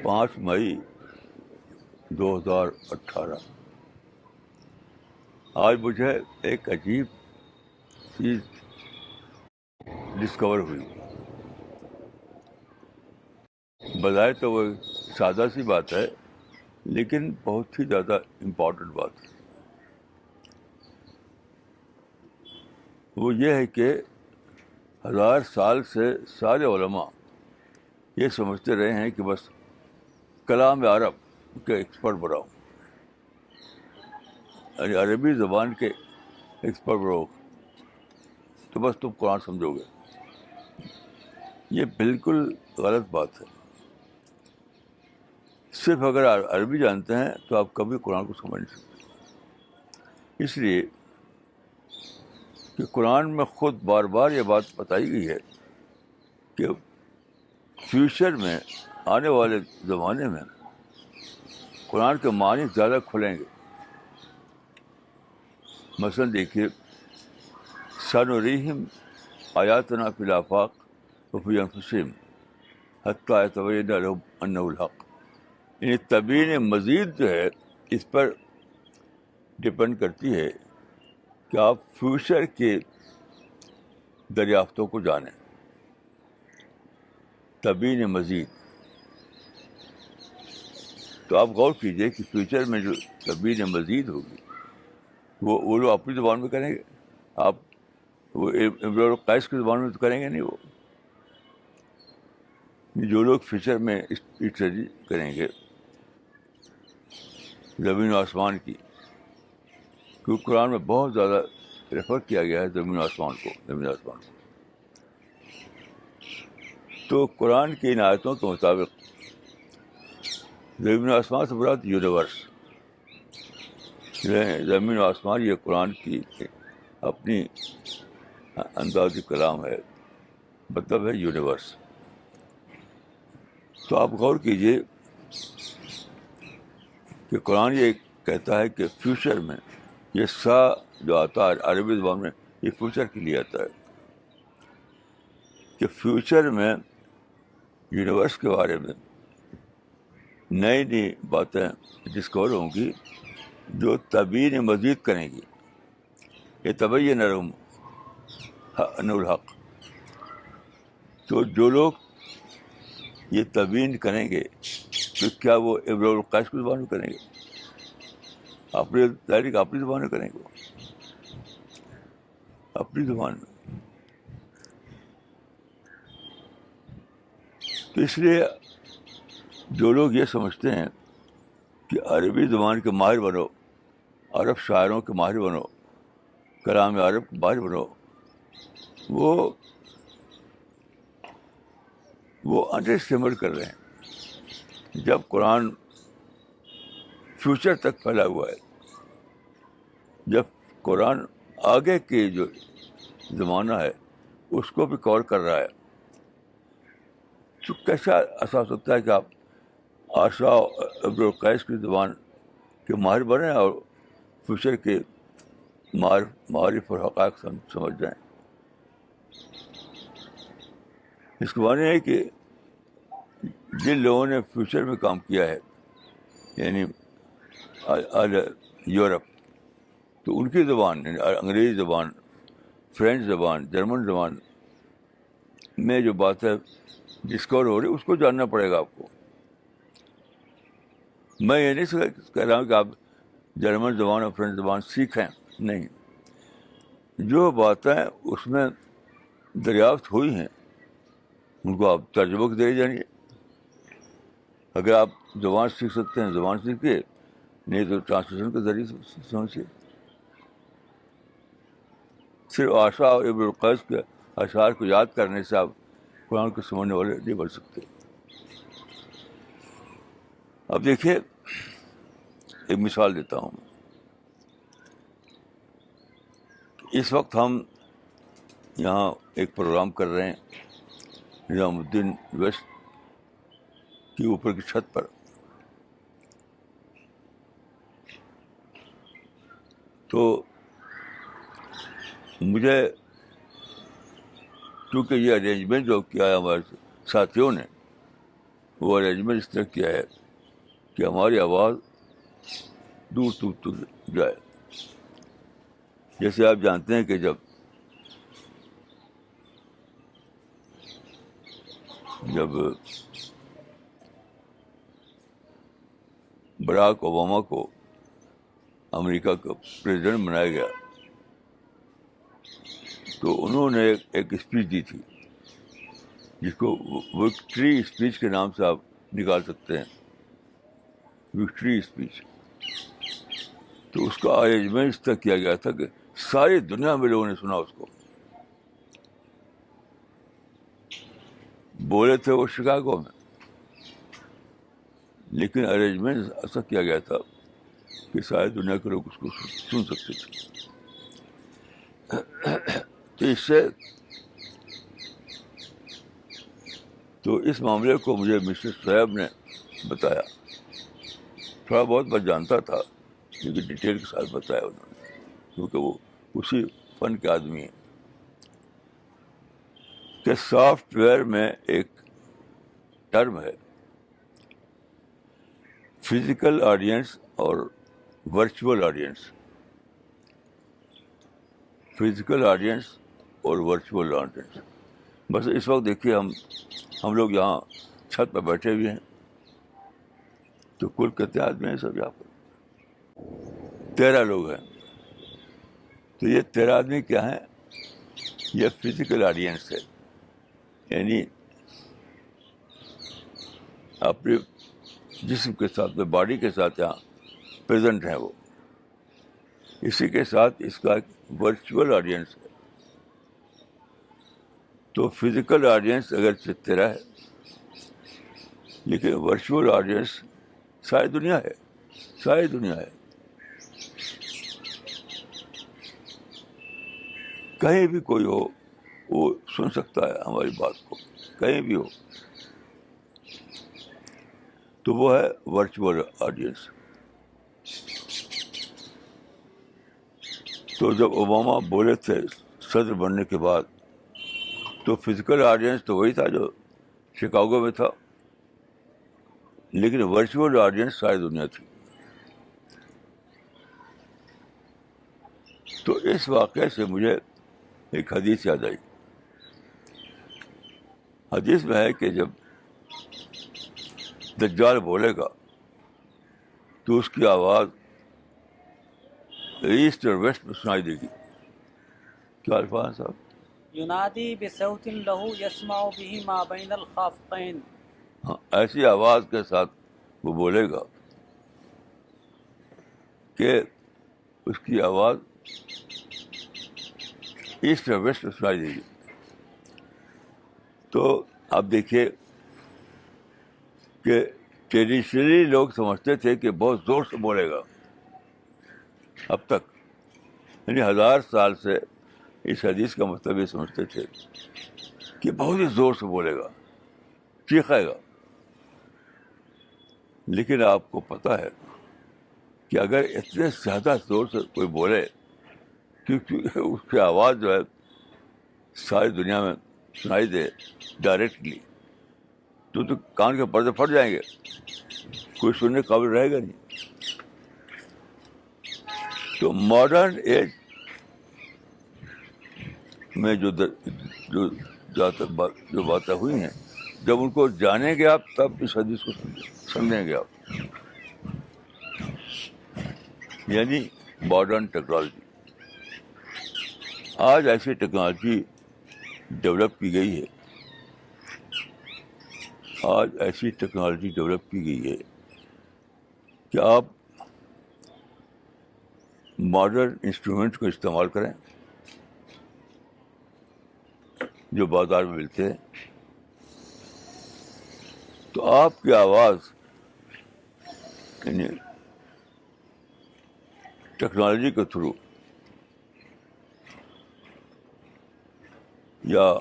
5 مئی 2018 آج مجھے ایک عجیب چیز ڈسکور ہوئی. بظاہر تو وہ سادہ سی بات ہے لیکن بہت ہی زیادہ امپورٹنٹ بات ہے. وہ یہ ہے کہ 1000 سال سے سارے علماء یہ سمجھتے رہے ہیں کہ بس کلام عرب کے ایکسپرٹ بناؤ, یعنی عربی زبان کے ایکسپرٹ بناؤ تو بس تم قرآن سمجھو گے. یہ بالکل غلط بات ہے. صرف اگر عربی جانتے ہیں تو آپ کبھی قرآن کو سمجھ نہیں سکتے. اس لیے کہ قرآن میں خود بار بار یہ بات بتائی گئی ہے کہ فیوچر میں, آنے والے زمانے میں قرآن کے معنی زیادہ کھلیں گے. مثلاً دیکھیے, سنریہم آیاتنا فی الآفاق وفی انفسہم حتی یتبین لہم انہ الحق. یعنی تبیین مزید جو ہے اس پر ڈپینڈ کرتی ہے کہ آپ فیوچر کے دریافتوں کو جانیں. تبیین مزید, تو آپ غور کیجئے کہ فیوچر میں جو تبیین مزید ہوگی وہ لوگ اپنی زبان میں کریں گے. آپ وہ امرؤ القیس کی زبان میں تو کریں گے نہیں. وہ جو لوگ فیوچر میں اسٹڈی کریں گے زمین و آسمان کی, کیونکہ قرآن میں بہت زیادہ ریفر کیا گیا ہے زمین و آسمان کو. تو قرآن کی ان آیتوں کے مطابق زمین و آسمان سے مراد یونیورس. زمین و آسمان یہ قرآن کی اپنی اندازی کلام ہے, مطلب ہے یونیورس. تو آپ غور کیجئے کہ قرآن یہ کہتا ہے کہ فیوچر میں یہ سا جو آتا ہے عربی زبان میں, یہ فیوچر کے لیے آتا ہے کہ فیوچر میں یونیورس کے بارے میں نئی نئی باتیں ڈسکور ہوں گی جو تبیین مزید کریں گی. یہ تبین لہم انہ الحق. تو جو لوگ یہ تبیین کریں گے تو کیا وہ امرؤ القیس کی زبان میں کریں گے؟ اپنی تحریک اپنی زبان میں کریں گے, وہ اپنی زبان میں. تو اس لیے جو لوگ یہ سمجھتے ہیں کہ عربی زبان کے ماہر بنو, عرب شاعروں کے ماہر بنو, کلام عرب کے ماہر بنو, وہ انڈر اسٹیمیٹ کر رہے ہیں. جب قرآن فیوچر تک پھیلا ہوا ہے, جب قرآن آگے کے جو زمانہ ہے اس کو بھی کور کر رہا ہے, تو کیسا احساس ہوتا ہے کہ آپ آشا امرؤ القیس کی زبان کے ماہر بنیں اور فیوچر کے معارف اور حقائق سمجھ جائیں. اس کو معنی ہے کہ جن لوگوں نے فیوچر میں کام کیا ہے, یعنی یورپ, تو ان کی زبان, یعنی انگریزی زبان, فرینچ زبان, جرمن زبان میں جو باتیں ڈسکور ہو رہی اس کو جاننا پڑے گا آپ کو. میں یہ نہیں کہہ رہا ہوں کہ آپ جرمن زبان اور فرینچ زبان سیکھیں, نہیں. جو باتیں اس میں دریافت ہوئی ہیں ان کو آپ ترجمہ کے ذریعے جانیے. اگر آپ زبان سیکھ سکتے ہیں زبان سیکھیے, نہیں تو ٹرانسلیشن کے ذریعے سمجھیے. صرف آشا اور امرؤ القیس کے اشعار کو یاد کرنے سے آپ قرآن کو سمجھنے والے نہیں بن سکتے. اب دیکھیے, ایک مثال دیتا ہوں. اس وقت ہم یہاں ایک پروگرام کر رہے ہیں نظام الدین ویسٹ کی اوپر کی چھت پر. تو مجھے کیونکہ یہ ارینجمنٹ جو کیا ہے ہمارے ساتھیوں نے, وہ ارینجمنٹ اس طرح کیا ہے کہ ہماری آواز دور دور تک جائے. جیسے آپ جانتے ہیں کہ جب براک اوباما کو امریکا کا پریزیڈنٹ بنایا گیا تو انہوں نے ایک اسپیچ دی تھی جس کو وکٹری اسپیچ کے نام سے آپ نکال سکتے ہیں, وکٹری اسپیچ. تو اس کا ارینجمنٹ اس طرح کیا گیا تھا کہ ساری دنیا میں لوگوں نے سنا اس کو. بولے تھے وہ شکاگو میں, لیکن ارینجمنٹ ایسا کیا گیا تھا کہ ساری دنیا کے لوگ اس کو سن سکتے تھے. تو اس سے تو اس معاملے کو مجھے مسٹر صاحب نے بتایا. تھوڑا بہت میں جانتا تھا لیکن ڈیٹیل کے ساتھ بتایا انہوں نے, کیونکہ وہ اسی فن کے آدمی ہیں. کہ سافٹ ویئر میں ایک ٹرم ہے فزیکل آڈینس اور ورچوئل آڈینس. فزیکل آڈینس اور ورچوئل آڈینس. بس اس وقت دیکھیے ہم لوگ یہاں چھت پہ بیٹھے ہوئے ہیں تو کل کتنے آدمی ہیں سب یہاں پر؟ 13 لوگ ہیں. تو یہ 13 آدمی کیا ہیں؟ یہ فزیکل آڈینس ہے, یعنی اپنے جسم کے ساتھ میں باڈی کے ساتھ یہاں پریزنٹ ہیں وہ. اسی کے ساتھ اس کا ایک ورچوئل آڈینس ہے. تو فزیکل آڈینس اگر 13 ہے لیکن ورچوئل آڈینس ساری دنیا ہے, ساری دنیا ہے. کہیں بھی کوئی ہو وہ سن سکتا ہے ہماری بات کو, کہیں بھی ہو. تو وہ ہے ورچوئل آڈینس. تو جب اوباما بولے تھے صدر بننے کے بعد تو فزیکل آڈینس تو وہی تھا جو شکاگو میں تھا, لیکن ورچوئل آڈینس ساری دنیا تھی. تو اس واقعے سے مجھے ایک حدیث یاد آئی. حدیث میں ہے کہ جب دجال بولے گا تو اس کی آواز ایسٹ اور ویسٹ میں سنائی دے گی. کیا الفاظ صاحب؟ ینادی بصوت لہو یسمع به ما بین الخافقین. ہاں, ایسی آواز کے ساتھ وہ بولے گا کہ اس کی آواز ایسٹ اور ویسٹ میں سنائی دے گی. تو آپ دیکھیے کہ ٹریڈیشنلی لوگ سمجھتے تھے کہ بہت زور سے بولے گا. اب تک یعنی 1000 سال سے اس حدیث کا مطلب یہ سمجھتے تھے کہ بہت ہی زور سے بولے گا, چیخے گا. لیکن آپ کو پتہ ہے کہ اگر اتنے زیادہ زور سے کوئی بولے کیونکہ اس کی آواز جو ہے ساری دنیا میں سنائی دے ڈائریکٹلی, تو کان کے پردے پھٹ جائیں گے, کوئی سننے قابل رہے گا نہیں. تو ماڈرن ایج میں جو باتیں ہوئی ہیں, جب ان کو جانیں گے آپ تب اس حدیث کو سمجھیں گے آپ. یعنی ماڈرن ٹیکنالوجی. آج ایسی ٹیکنالوجی ڈیولپ کی گئی ہے, آج ایسی ٹیکنالوجی ڈیولپ کی گئی ہے کہ آپ ماڈرن انسٹرومنٹ کو استعمال کریں جو بازار میں ملتے ہیں, تو آپ کی آواز یعنی ٹیکنالوجی کے تھرو یا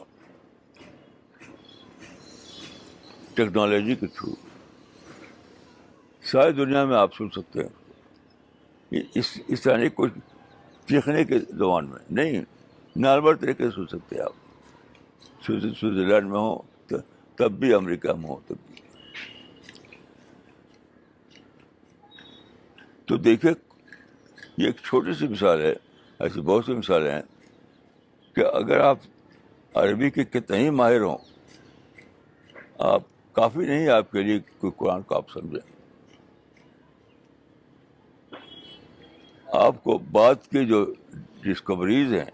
ٹیکنالوجی کے تھرو ساری دنیا میں آپ سن سکتے ہیں. اس طرح نہیں کوئی چیخنے کے زبان میں نہیں, نارمل طریقے سے سن سکتے ہیں آپ. سوئٹزرلینڈ میں ہو تب بھی, امریکہ میں ہو تب بھی. تو دیکھیے یہ ایک چھوٹی سی مثال ہے، ایسی بہت سی مثالیں ہیں کہ اگر آپ عربی کے کتنے ہی ماہر ہوں، آپ کافی نہیں آپ کے لیے کوئی قرآن کو آپ سمجھیں. آپ کو بعد کی جو ڈسکوریز ہیں،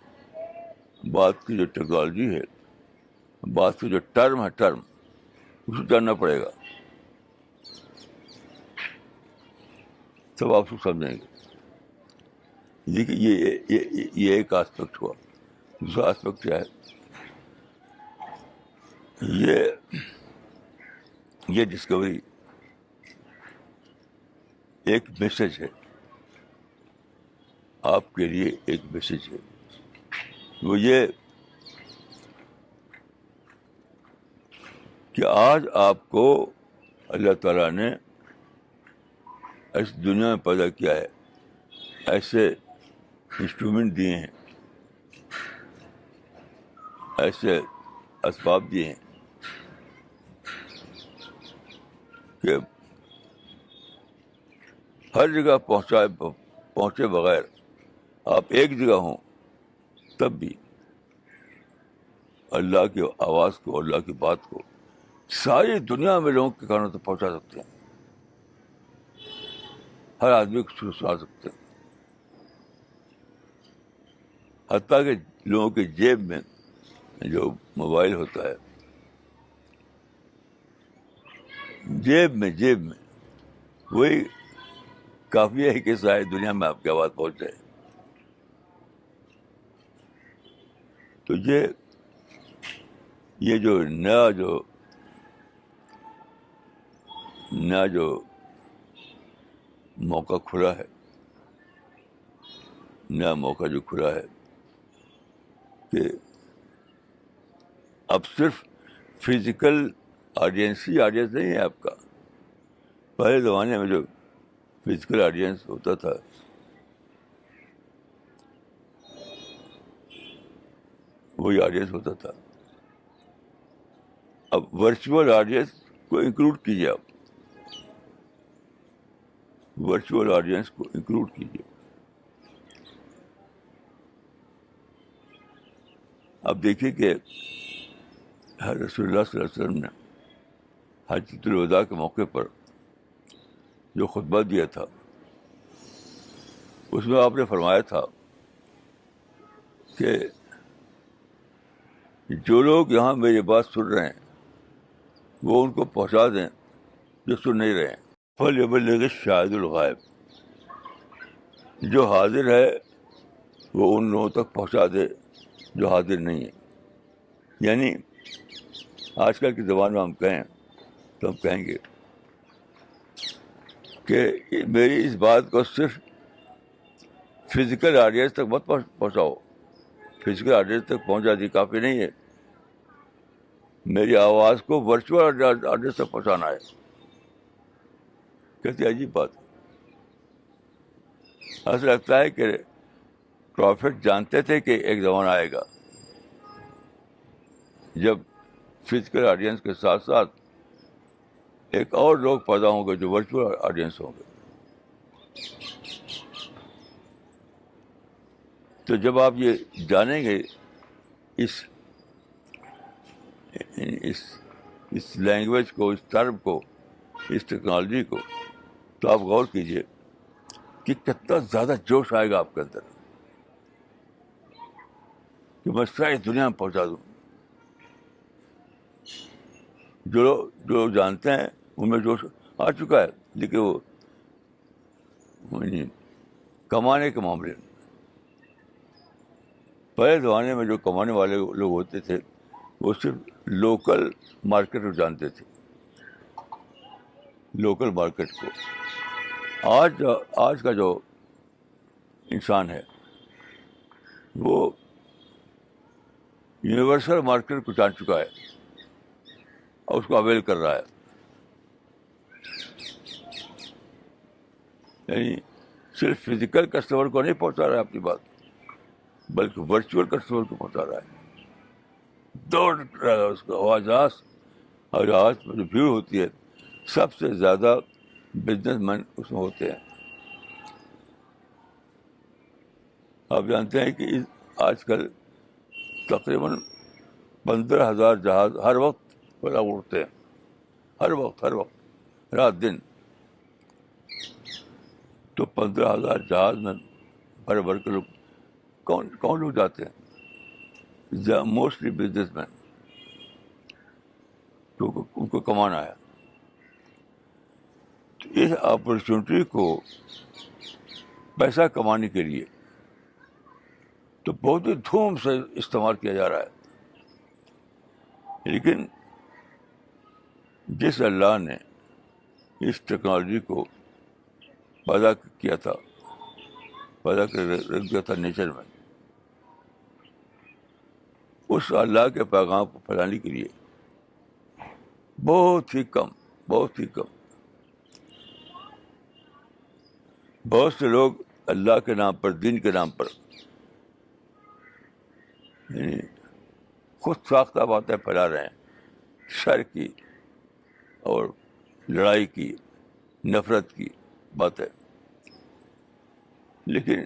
بعد کی جو ٹیکنالوجی ہے، بعد کی جو ٹرم ہے، ٹرم اسے جاننا پڑے گا، تب آپ کو سمجھیں گے. دیکھیے یہ ایک آسپیکٹ ہوا. دوسرا آسپیکٹ کیا ہے؟ یہ ڈسکوری ایک میسج ہے، آپ کے لیے ایک میسج ہے. وہ یہ کہ آج آپ کو اللہ تعالیٰ نے اس دنیا میں پیدا کیا ہے، ایسے انسٹرومنٹ دیے ہیں، ایسے اسباب دیے ہیں کہ ہر جگہ پہنچے بغیر آپ ایک جگہ ہوں تب بھی اللہ کی آواز کو، اللہ کی بات کو ساری دنیا میں لوگوں کے کانوں تک پہنچا سکتے ہیں، ہر آدمی کو سنا سکتے ہیں، حتیٰ کہ لوگوں کے جیب میں جو موبائل ہوتا ہے، جیب میں وہی کافی ہے کہ ساری دنیا میں آپ کی آواز پہنچ جائے. تو یہ جو نیا جو موقع کھلا ہے، نیا موقع جو کھلا ہے کہ اب صرف فزیکل آڈینس نہیں ہے آپ کا. پہلے زمانے میں جو فزیکل آڈینس ہوتا تھا وہی آڈینس ہوتا تھا. اب ورچوئل آڈینس کو انکلوڈ کیجیے، آپ ورچوئل آڈینس کو انکلوڈ کیجیے. اب دیکھیے کہ رسول اللہ صلی اللہ علیہ وسلم نے حجۃ الوداع کے موقع پر جو خطبہ دیا تھا اس میں آپ نے فرمایا تھا کہ جو لوگ یہاں میری بات سن رہے ہیں وہ ان کو پہنچا دیں جو سن نہیں رہے ہیں. فَلْيُبَلِّغِ الشَّاهِدُ الْغَائِبُ، جو حاضر ہے وہ ان لوگوں تک پہنچا دے جو حاضر نہیں ہے. یعنی آج کل کی زبان میں ہم کہیں تو ہم کہیں گے کہ میری اس بات کو صرف فزیکل آڈینس تک مت پہنچاؤ. فزیکل آڈینس تک پہنچا دی کافی نہیں ہے، میری آواز کو ورچوئل آڈینس تک پہنچانا ہے. کیسی عجیب بات. ایسا لگتا ہے کہ پروفٹ جانتے تھے کہ ایک زمانہ آئے گا جب فزیکل آڈینس کے ساتھ ساتھ ایک اور لوگ پیدا ہوں گے جو ورچوئل آڈینس ہوں گے. تو جب آپ یہ جانیں گے اس لینگویج کو، اس ٹرم کو، اس ٹیکنالوجی کو، تو آپ غور کیجیے کہ کتنا زیادہ جوش آئے گا آپ کے اندر کہ میں ساری دنیا میں پہنچا دوں. جو لوگ جانتے ہیں ان میں جوش آ چکا ہے، لیکن وہ کمانے کے معاملے میں پہلے زمانے میں جو کمانے والے لوگ ہوتے تھے وہ صرف لوکل مارکیٹ کو جانتے تھے، لوکل مارکیٹ کو. آج کا جو انسان ہے وہ یونیورسل مارکیٹ کو جان چکا ہے اور اس کو اویل کر رہا ہے. یعنی صرف فزیکل کسٹمر کو نہیں پہنچا رہا ہے اپنی بات، بلکہ ورچوئل کسٹمر کو پہنچا رہا ہے. دوڑ رہا ہے اس کا آواز اور آج جو بھیڑ ہوتی ہے سب سے زیادہ بزنس مین اس میں ہوتے ہیں. آپ جانتے ہیں کہ آج کل تقریباً 15,000 جہاز ہر وقت فضا اڑتے ہیں، ہر وقت رات دن. تو 15,000 جہاز میں بھر بھر کے لوگ کون لوگ جاتے ہیں؟ موسٹلی بزنس مین، کیونکہ ان کو کمانا ہے. تو اس اپرچونیٹی کو پیسہ کمانے کے لیے تو بہت ہی دھوم سے استعمال کیا جا رہا ہے. لیکن جس اللہ نے اس ٹیکنالوجی کو پیدا کیا تھا، پیدا کر رکھ دیا تھا نیچر میں، اس اللہ کے پیغام کو پھیلانے کے لیے بہت ہی کم بہت سے لوگ اللہ کے نام پر، دین کے نام پر، یعنی خود ساختہ باتیں پھیلا رہے ہیں، شر کی اور لڑائی کی، نفرت کی باتیں. لیکن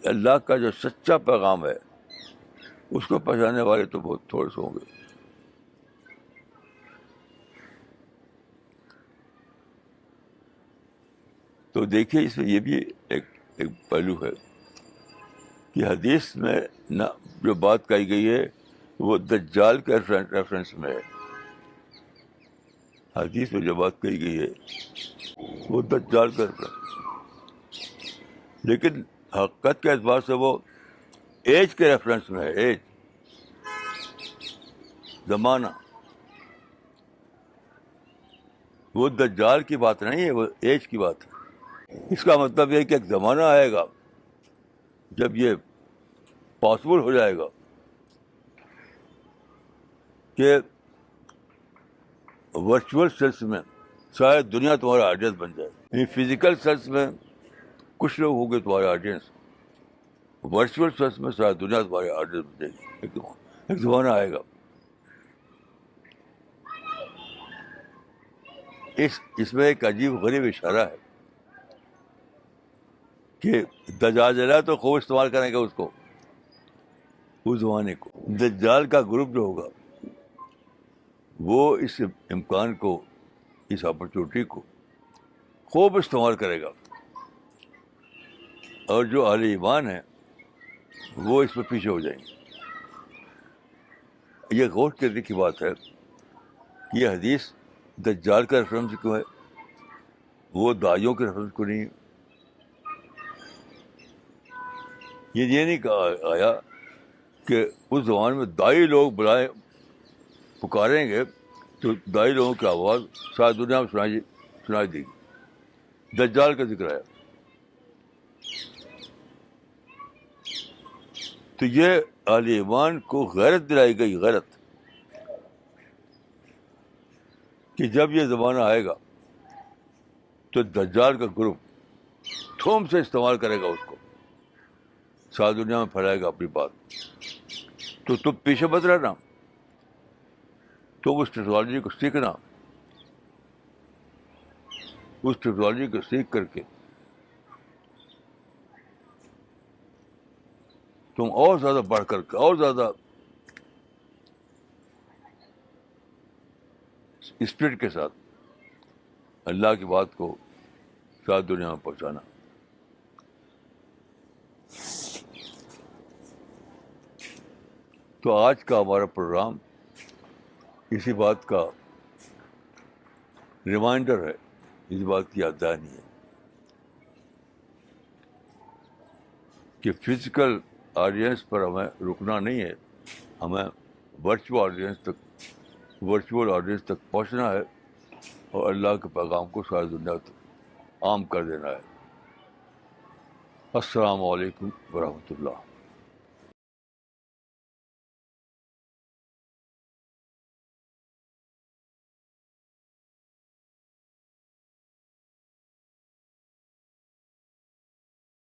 اللہ کا جو سچا پیغام ہے اس کو پہچانے والے تو بہت تھوڑے سے ہوں گے. تو دیکھیے اس میں یہ بھی ایک پہلو ہے کہ حدیث میں نہ جو بات کہی گئی ہے وہ دجال کے ریفرنس میں ہے. حدیث میں جو بات کہی گئی ہے وہ دجال کا ریفرنس، لیکن حقیقت کے اعتبار سے وہ ایج کے ریفرنس میں ہے. ایج، زمانہ، وہ دجال کی بات نہیں ہے، وہ ایج کی بات ہے. اس کا مطلب یہ کہ ایک زمانہ آئے گا جب یہ پاسبل ہو جائے گا کہ ورچوئل سینس میں شاید دنیا تمہارا آڈینس بن جائے. یعنی فزیکل سینس میں کچھ لوگ ہوں گے تمہارے آڈینس، ورچوئل سینس میں شاید دنیا تمہارے آڈینس بن جائے گی. ایک زمانہ آئے گا. اس میں ایک عجیب غریب اشارہ ہے کہ دجاجلہ تو خوب استعمال کریں گے اس کو، اس زمانے کو. دجال کا گروپ جو ہوگا وہ اس امکان کو، اس اپرچونیٹی کو خوب استعمال کرے گا، اور جو اہل ایمان ہیں وہ اس میں پیچھے ہو جائیں گے. یہ غور کرنے کی بات ہے کہ یہ حدیث دجال کا ریفرنس کیوں ہے، وہ دائیوں کے ریفرنس کو نہیں. یہ نہیں کہا آیا کہ اس زمانے میں دائی لوگ بلائیں پکاریں گے تو دائی لوگوں کی آواز ساری دنیا میں سنائی دے گی. دجال کا ذکر ہے. تو یہ اہل ایمان کو غیرت دلائی گئی، غیرت، کہ جب یہ زمانہ آئے گا تو دجال کا گروپ تھوم سے استعمال کرے گا اس کو، ساری دنیا میں پھیلائے گا اپنی بات. تو تم پیچھے مت رہنا، تم اس ٹیکنالوجی کو سیکھنا، اس ٹیکنالوجی کو سیکھ کر کے تم اور زیادہ بڑھ کر کے، اور زیادہ اسپرٹ کے ساتھ اللہ کی بات کو ساری دنیا میں پہنچانا. تو آج کا ہمارا پروگرام اسی بات کا ریمائنڈر ہے، اس بات کی یاد دہانی ہے کہ فزیکل آڈینس پر ہمیں رکنا نہیں ہے، ہمیں ورچوئل آڈینس تک پہنچنا ہے اور اللہ کے پیغام کو ساری دنیا تک عام کر دینا ہے. السلام علیکم ورحمۃ اللہ.